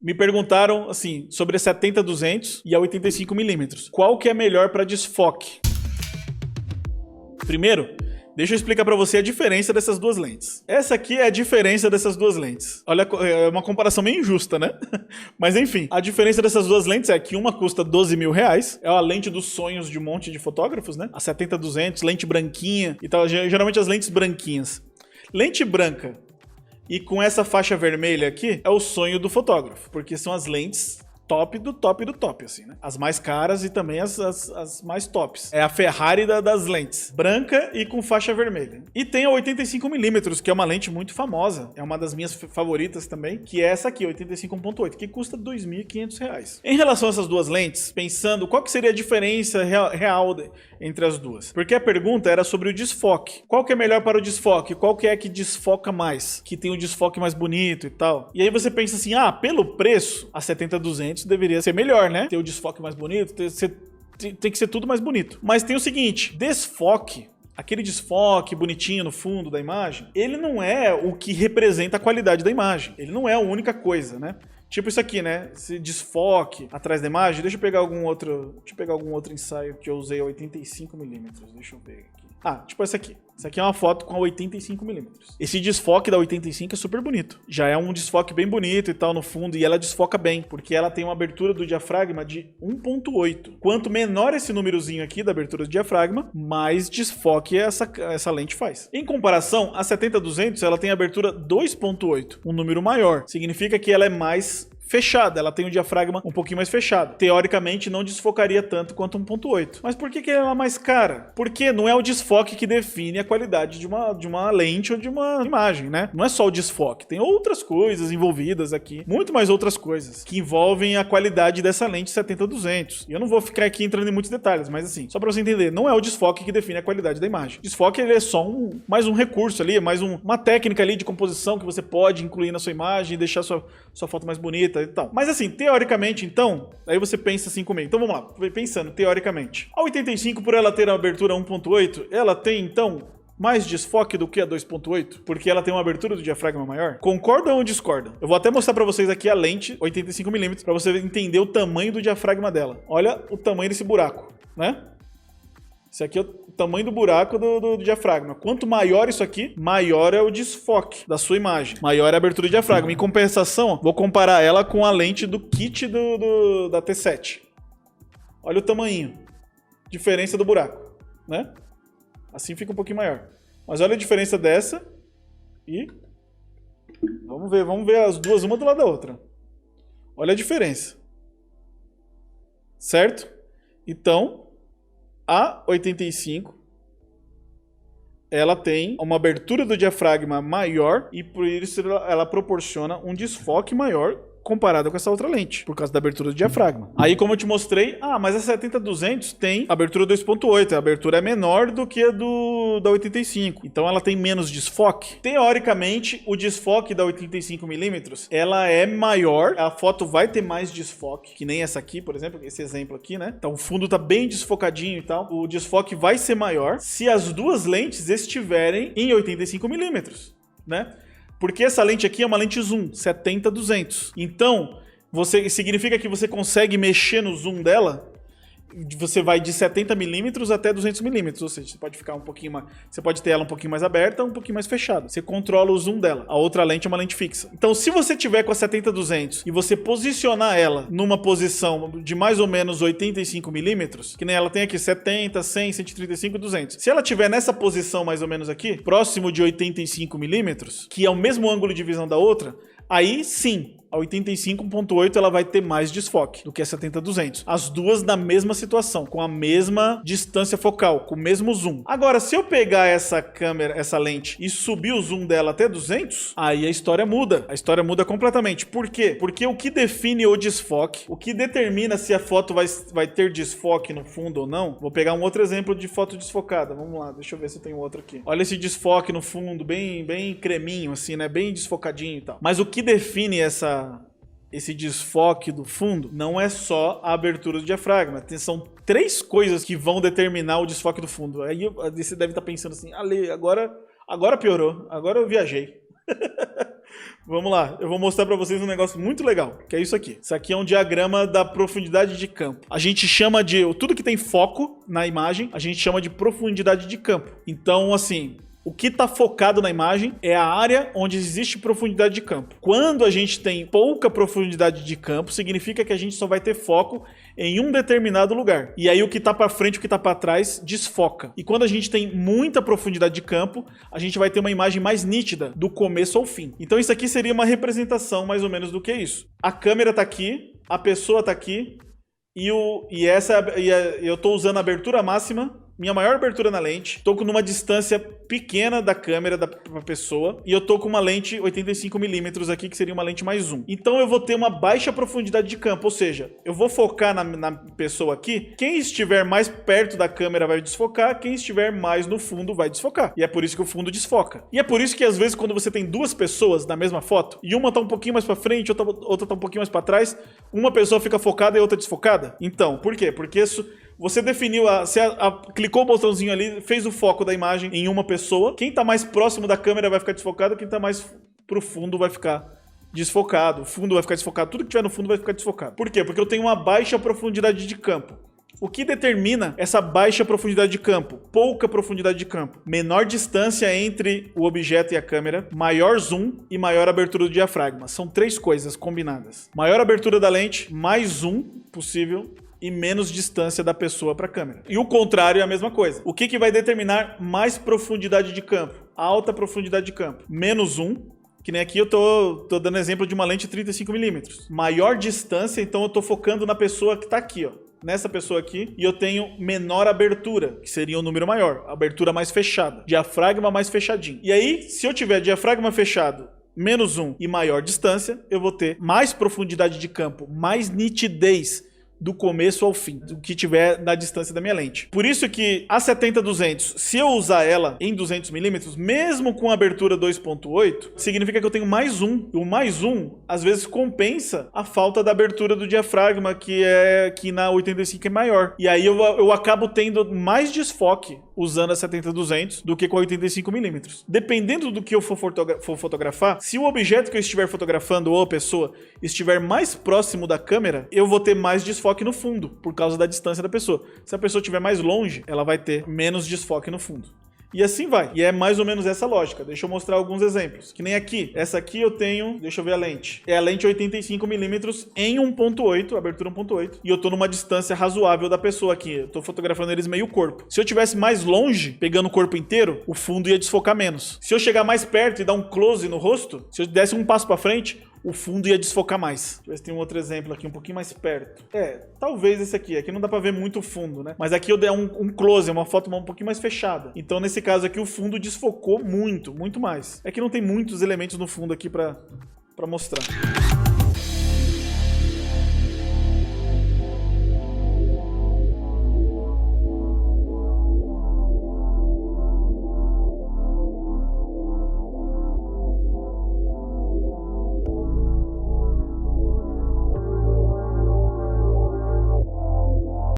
Me perguntaram, assim, sobre a 70-200 e a 85mm. Qual que é melhor para desfoque? Primeiro, deixa eu explicar para você a diferença dessas duas lentes. Essa aqui é a diferença dessas duas lentes. Olha, é uma comparação meio injusta, né? Mas enfim, a diferença dessas duas lentes é que uma custa R$12.000, é a lente dos sonhos de um monte de fotógrafos, né? A 70-200, lente branquinha e tal, geralmente as lentes branquinhas. Lente branca e com essa faixa vermelha aqui é o sonho do fotógrafo, porque são as lentes top do top do top, assim, né? As mais caras e também as mais tops. É a Ferrari das lentes. Branca e com faixa vermelha. E tem a 85mm, que é uma lente muito famosa. É uma das minhas favoritas também, que é essa aqui, 85.8, que custa R$2.500. Em relação a essas duas lentes, pensando qual que seria a diferença real entre as duas. Porque a pergunta era sobre o desfoque. Qual que é melhor para o desfoque? Qual que é que desfoca mais? Que tem um desfoque mais bonito e tal. E aí você pensa assim, pelo preço, a 70-200 deveria ser melhor, né? Ter o desfoque mais bonito, tem que ser tudo mais bonito. Mas tem o seguinte, desfoque, aquele desfoque bonitinho no fundo da imagem, ele não é o que representa a qualidade da imagem. Ele não é a única coisa, né? Tipo isso aqui, né? Esse desfoque atrás da imagem. Deixa eu pegar algum outro ensaio que eu usei a 85mm. Deixa eu ver aqui. Tipo essa aqui. Essa aqui é uma foto com a 85mm. Esse desfoque da 85 é super bonito. Já é um desfoque bem bonito e tal no fundo, e ela desfoca bem, porque ela tem uma abertura do diafragma de 1.8. Quanto menor esse númerozinho aqui da abertura do diafragma, mais desfoque essa lente faz. Em comparação, a 70-200 ela tem abertura 2.8, um número maior. Significa que ela é mais fechada, ela tem um diafragma um pouquinho mais fechado. Teoricamente não desfocaria tanto quanto 1.8. Mas por que ela é mais cara? Porque não é o desfoque que define a qualidade de uma lente ou de uma imagem, né? Não é só o desfoque, tem outras coisas envolvidas aqui, muito mais outras coisas que envolvem a qualidade dessa lente 70-200. E eu não vou ficar aqui entrando em muitos detalhes, mas assim, só para você entender, não é o desfoque que define a qualidade da imagem. Desfoque ele é só mais um recurso ali, mais uma técnica ali de composição que você pode incluir na sua imagem e deixar sua foto mais bonita e tal. Mas assim, teoricamente, então, aí você pensa assim comigo. Então vamos lá, pensando teoricamente. A 85, por ela ter a abertura 1.8, ela tem então mais desfoque do que a 2.8, porque ela tem uma abertura do diafragma maior? Concordam ou discordam? Eu vou até mostrar pra vocês aqui a lente 85mm, pra você entender o tamanho do diafragma dela. Olha o tamanho desse buraco, né? Esse aqui é o tamanho do buraco do diafragma. Quanto maior isso aqui, maior é o desfoque da sua imagem. Maior é a abertura do diafragma. Em compensação, vou comparar ela com a lente do kit da T7. Olha o tamanho. Diferença do buraco, né? Assim fica um pouquinho maior. Mas olha a diferença dessa e... Vamos ver as duas, uma do lado da outra. Olha a diferença. Certo? Então... A 85, ela tem uma abertura do diafragma maior e por isso ela proporciona um desfoque maior comparado com essa outra lente, por causa da abertura do diafragma. Aí, como eu te mostrei, mas a 70-200 tem abertura 2.8, a abertura é menor do que a da 85, então ela tem menos desfoque. Teoricamente, o desfoque da 85mm, ela é maior, a foto vai ter mais desfoque, que nem essa aqui, por exemplo, esse exemplo aqui, né? Então o fundo tá bem desfocadinho e tal, o desfoque vai ser maior se as duas lentes estiverem em 85mm, né? Porque essa lente aqui é uma lente zoom, 70-200. Então, significa que você consegue mexer no zoom dela, você vai de 70mm até 200mm, ou seja, você pode ficar você pode ter ela um pouquinho mais aberta, um pouquinho mais fechada. Você controla o zoom dela. A outra lente é uma lente fixa. Então, se você tiver com a 70-200 e você posicionar ela numa posição de mais ou menos 85mm, que nem ela tem aqui 70, 100, 135, 200. Se ela tiver nessa posição mais ou menos aqui, próximo de 85mm, que é o mesmo ângulo de visão da outra, aí sim, a 85.8 ela vai ter mais desfoque do que a 70-200. As duas na mesma situação, com a mesma distância focal, com o mesmo zoom. Agora, se eu pegar essa lente e subir o zoom dela até 200, aí a história muda. A história muda completamente. Por quê? Porque o que define o desfoque, o que determina se a foto vai ter desfoque no fundo ou não, vou pegar um outro exemplo de foto desfocada. Vamos lá, deixa eu ver se eu tenho outro aqui. Olha esse desfoque no fundo, bem creminho assim, né? Bem desfocadinho e tal. Mas o que define esse desfoque do fundo não é só a abertura do diafragma. São três coisas que vão determinar o desfoque do fundo. Aí você deve estar pensando assim, Ale, agora piorou, agora eu viajei. Vamos lá, eu vou mostrar pra vocês um negócio muito legal, que é isso aqui. Isso aqui é um diagrama da profundidade de campo. A gente chama de... Tudo que tem foco na imagem, a gente chama de profundidade de campo. Então, assim... O que está focado na imagem é a área onde existe profundidade de campo. Quando a gente tem pouca profundidade de campo, significa que a gente só vai ter foco em um determinado lugar. E aí o que está para frente, o que está para trás, desfoca. E quando a gente tem muita profundidade de campo, a gente vai ter uma imagem mais nítida, do começo ao fim. Então isso aqui seria uma representação mais ou menos do que é isso. A câmera está aqui, a pessoa está aqui, eu estou usando a abertura máxima, minha maior abertura na lente, tô numa distância pequena da câmera da pessoa e eu tô com uma lente 85mm aqui, que seria uma lente mais zoom. Então eu vou ter uma baixa profundidade de campo, ou seja, eu vou focar na pessoa aqui, quem estiver mais perto da câmera vai desfocar, quem estiver mais no fundo vai desfocar. E é por isso que o fundo desfoca. E é por isso que às vezes quando você tem duas pessoas na mesma foto, e uma tá um pouquinho mais pra frente, outra tá um pouquinho mais pra trás, uma pessoa fica focada e a outra desfocada. Então, por quê? Porque isso... Você definiu, clicou o botãozinho ali, fez o foco da imagem em uma pessoa. Quem tá mais próximo da câmera vai ficar desfocado, quem tá mais pro fundo vai ficar desfocado. O fundo vai ficar desfocado, tudo que tiver no fundo vai ficar desfocado. Por quê? Porque eu tenho uma baixa profundidade de campo. O que determina essa baixa profundidade de campo? Pouca profundidade de campo. Menor distância entre o objeto e a câmera, maior zoom e maior abertura do diafragma. São três coisas combinadas. Maior abertura da lente, mais zoom possível e menos distância da pessoa para a câmera. E o contrário é a mesma coisa. O que vai determinar mais profundidade de campo? Alta profundidade de campo. Menos zoom, que nem aqui eu tô dando exemplo de uma lente 35mm. Maior distância, então eu tô focando na pessoa que tá aqui, ó. Nessa pessoa aqui, e eu tenho menor abertura, que seria um número maior, abertura mais fechada, diafragma mais fechadinho. E aí, se eu tiver diafragma fechado, menos zoom e maior distância, eu vou ter mais profundidade de campo, mais nitidez do começo ao fim, do que tiver na distância da minha lente. Por isso que a 70-200, se eu usar ela em 200mm, mesmo com abertura 2.8, significa que eu tenho mais zoom. O mais zoom, às vezes, compensa a falta da abertura do diafragma, que na 85 é maior. E aí eu acabo tendo mais desfoque usando a 70-200 do que com a 85mm. Dependendo do que eu for fotografar, se o objeto que eu estiver fotografando ou a pessoa estiver mais próximo da câmera, eu vou ter mais desfoque no fundo, por causa da distância da pessoa. Se a pessoa estiver mais longe, ela vai ter menos desfoque no fundo. E assim vai. E é mais ou menos essa lógica. Deixa eu mostrar alguns exemplos. Que nem aqui. Essa aqui eu tenho... Deixa eu ver a lente. É a lente 85mm em 1.8, abertura 1.8. E eu tô numa distância razoável da pessoa aqui. Eu tô fotografando eles meio corpo. Se eu tivesse mais longe, pegando o corpo inteiro, o fundo ia desfocar menos. Se eu chegar mais perto e dar um close no rosto, se eu desse um passo pra frente, o fundo ia desfocar mais. Deixa eu ver se tem um outro exemplo aqui, um pouquinho mais perto. Talvez esse aqui. Aqui não dá pra ver muito o fundo, né? Mas aqui eu dei um close, uma foto um pouquinho mais fechada. Então, nesse caso aqui, o fundo desfocou muito, muito mais. É que não tem muitos elementos no fundo aqui pra mostrar.